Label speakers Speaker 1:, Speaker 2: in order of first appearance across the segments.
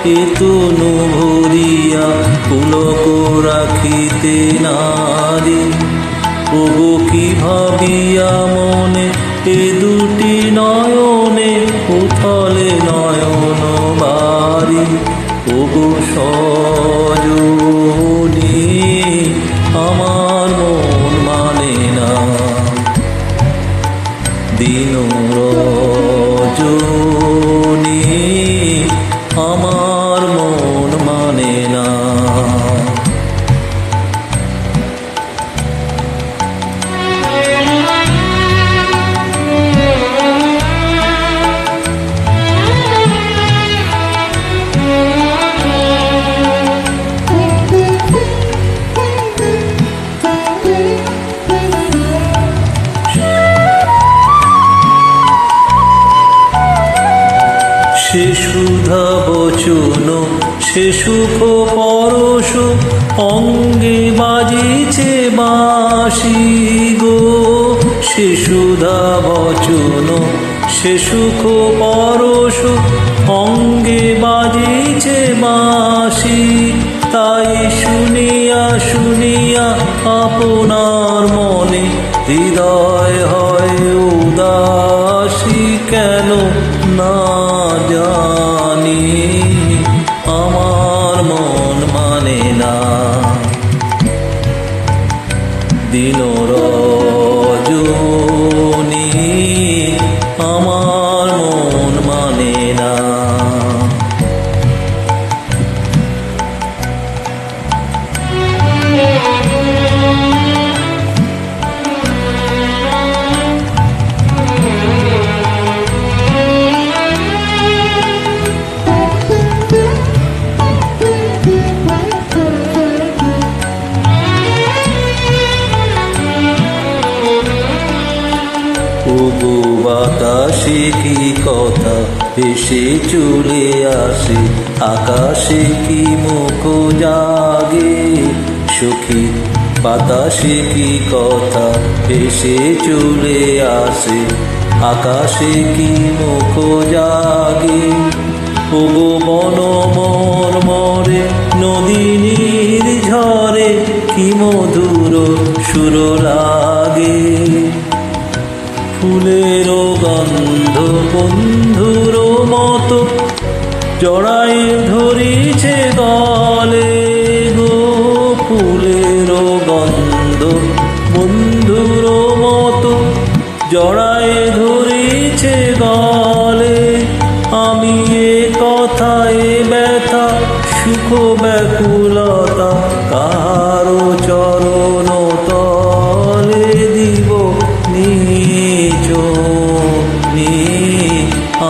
Speaker 1: এ তনু ভরিয়া পুলক রাখিতে নারী। ওগো কি ভাবিয়া মনে এ দুটি নয়নে উথলে নয়ন বাড়ি। ওগো সজনী আমার মন মানে না, দিন রজনী আমার মন মানে না। সে সুধা বচন সে সুখ পরশ অঙ্গে বাজিছে বাঁশি গো। সে সুধা বচন সে সুখ পরশ অঙ্গে বাজিছে বাঁশি। তাই শুনিয়া শুনিয়া আপনার মনে হৃদয় হয় উদাসী। কেন না জানি আমার মন মানে না, দিন রজনী আমার মন মানে না। ওগো বাতাসে কি কথা এসে চলে আসে, আকাশে কি মুখ জাগে সখী। বাতাসে কি কথা এসে চলে আসে, আকাশে কি মুখ জাগে। ওগো বন মর্মরে নদীনীর ঝরে কি মধুর সুর লাগে। ফুলের গন্ধ বন্ধুর মতো জড়াই ধরিছে গলে গো। ফুলের গন্ধ বন্ধুর মতো জড়াই ধরিছে গলে। আমি এ কথায় ব্যথা সুখ ব্যাকুলতা কারো চরণ তলে দিব নিচনি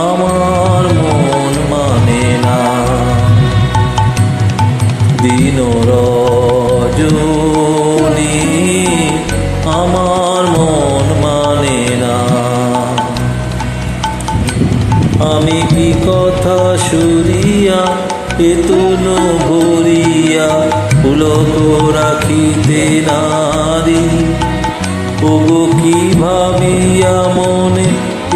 Speaker 1: আমার মন মানে না, দিন রজনী আমার মন মানে না। আমি কি কথা শুনিয়া এ তনু ভরিয়া পুলক রাখিতে নারী। ওগো কি ভাবিয়া মনে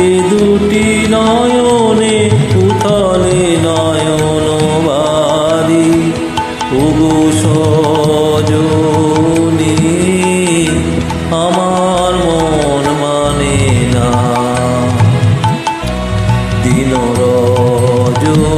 Speaker 1: এ দুটি নয়নে উথলে নয়ন বাড়ি। ওগো সজনী আমার মন মানে না, দিন রজনী।